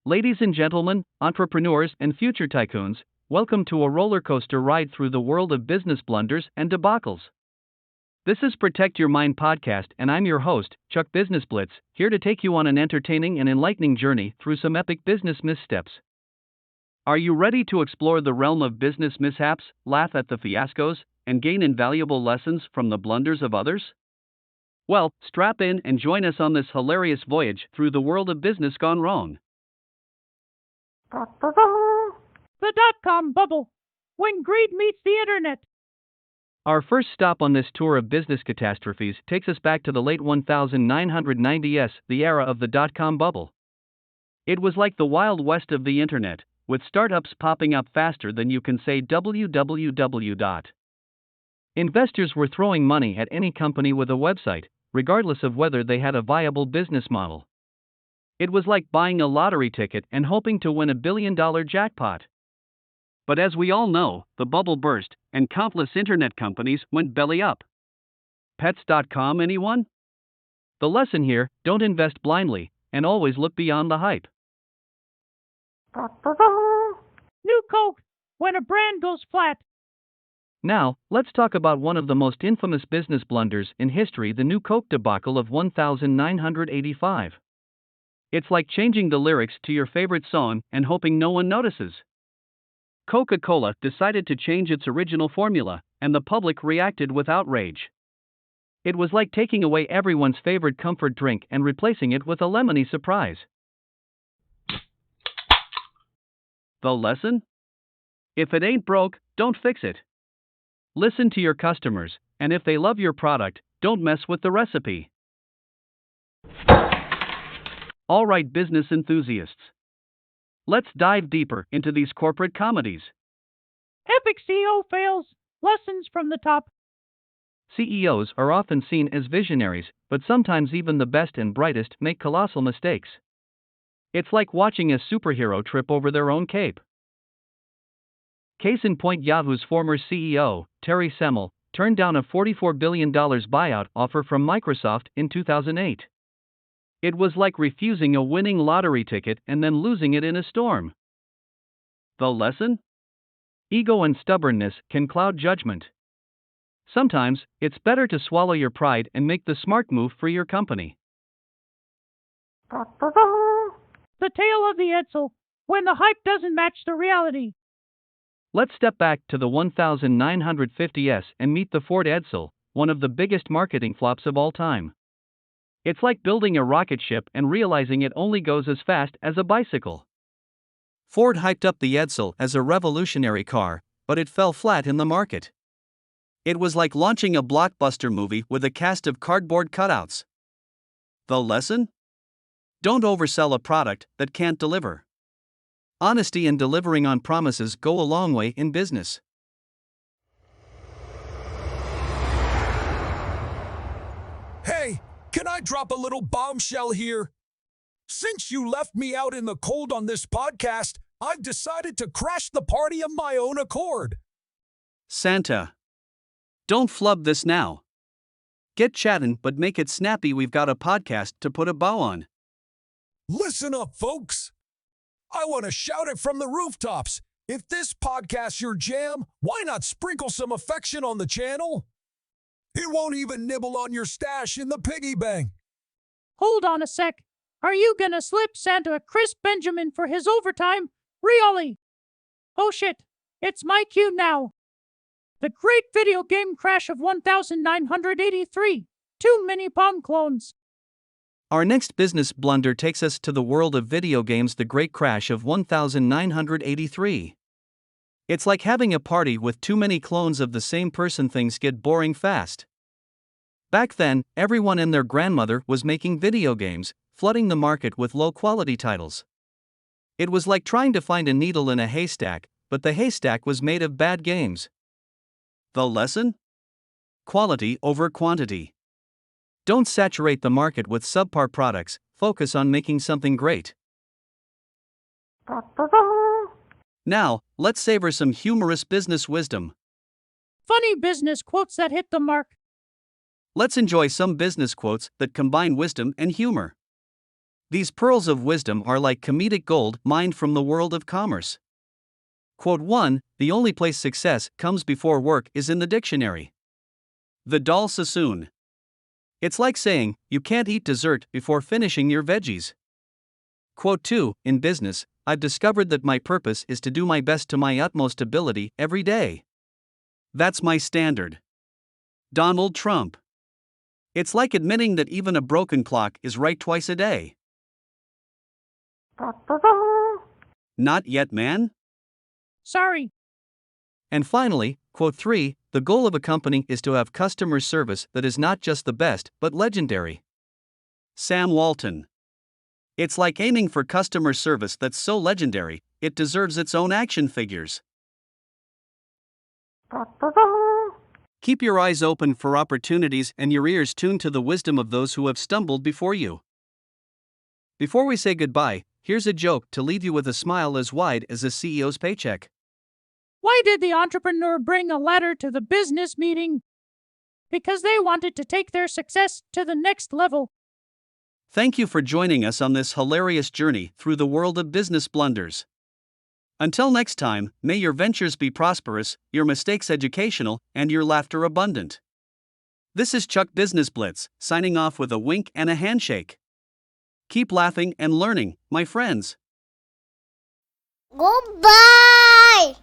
Ladies and gentlemen, entrepreneurs and future tycoons, welcome to a roller coaster ride through the world of business blunders and debacles. This is Protect Your Mind podcast, and I'm your host, Chuck Business Blitz, here to take you on an entertaining and enlightening journey through some epic business missteps. Are you ready to explore the realm of business mishaps, laugh at the fiascos, and gain invaluable lessons from the blunders of others? Well, strap in and join us on this hilarious voyage through the world of business gone wrong. The dot-com bubble, when greed meets the internet. Our first stop on this tour of business catastrophes takes us back to the late 1990s, the era of the dot-com bubble. It was like the Wild West of the internet, with startups popping up faster than you can say www. Investors were throwing money at any company with a website, regardless of whether they had a viable business model. It was like buying a lottery ticket and hoping to win $1 billion jackpot. But as we all know, the bubble burst, and countless internet companies went belly up. Pets.com, anyone? The lesson here: don't invest blindly, and always look beyond the hype. New Coke, when a brand goes flat. Now, let's talk about one of the most infamous business blunders in history, the New Coke debacle of 1985. It's like changing the lyrics to your favorite song and hoping no one notices. Coca-Cola decided to change its original formula, and the public reacted with outrage. It was like taking away everyone's favorite comfort drink and replacing it with a lemony surprise. The lesson? If it ain't broke, don't fix it. Listen to your customers, and if they love your product, don't mess with the recipe. All right, business enthusiasts. Let's dive deeper into these corporate comedies. Epic CEO fails, lessons from the top. CEOs are often seen as visionaries, but sometimes even the best and brightest make colossal mistakes. It's like watching a superhero trip over their own cape. Case in point, Yahoo's former CEO, Terry Semel, turned down a $44 billion buyout offer from Microsoft in 2008. It was like refusing a winning lottery ticket and then losing it in a storm. The lesson? Ego and stubbornness can cloud judgment. Sometimes, it's better to swallow your pride and make the smart move for your company. The tale of the Edsel, when the hype doesn't match the reality. Let's step back to the 1950s and meet the Ford Edsel, one of the biggest marketing flops of all time. It's like building a rocket ship and realizing it only goes as fast as a bicycle. Ford hyped up the Edsel as a revolutionary car, but it fell flat in the market. It was like launching a blockbuster movie with a cast of cardboard cutouts. The lesson? Don't oversell a product that can't deliver. Honesty and delivering on promises go a long way in business. Hey, can I drop a little bombshell here? Since you left me out in the cold on this podcast, I've decided to crash the party of my own accord. Santa. Don't flub this now. Get chatting, but make it snappy. We've got a podcast to put a bow on. Listen up, folks. I want to shout it from the rooftops. If this podcast's your jam, why not sprinkle some affection on the channel? It won't even nibble on your stash in the piggy bank. Hold on a sec. Are you gonna slip Santa a Chris Benjamin for his overtime? Really? Oh shit, it's my cue now. The great video game crash of 1983. Too many palm clones. Our next business blunder takes us to the world of video games, the great crash of 1983. It's like having a party with too many clones of the same person. Things get boring fast. Back then, everyone and their grandmother was making video games, flooding the market with low-quality titles. It was like trying to find a needle in a haystack, but the haystack was made of bad games. The lesson? Quality over quantity. Don't saturate the market with subpar products, focus on making something great. Now, let's savor some humorous business wisdom. Funny business quotes that hit the mark. Let's enjoy some business quotes that combine wisdom and humor. These pearls of wisdom are like comedic gold mined from the world of commerce. Quote 1: The only place success comes before work is in the dictionary. The Dal Sassoon. It's like saying, you can't eat dessert before finishing your veggies. Quote 2: In business, I've discovered that my purpose is to do my best to my utmost ability every day. That's my standard. Donald Trump. It's like admitting that even a broken clock is right twice a day. Not yet, man? Sorry. And finally, quote 3: The goal of a company is to have customer service that is not just the best, but legendary. Sam Walton. It's like aiming for customer service that's so legendary, it deserves its own action figures. Keep your eyes open for opportunities and your ears tuned to the wisdom of those who have stumbled before you. Before we say goodbye, here's a joke to leave you with a smile as wide as a CEO's paycheck. Why did the entrepreneur bring a ladder to the business meeting? Because they wanted to take their success to the next level. Thank you for joining us on this hilarious journey through the world of business blunders. Until next time, may your ventures be prosperous, your mistakes educational, and your laughter abundant. This is Chuck Business Blitz, signing off with a wink and a handshake. Keep laughing and learning, my friends. Goodbye!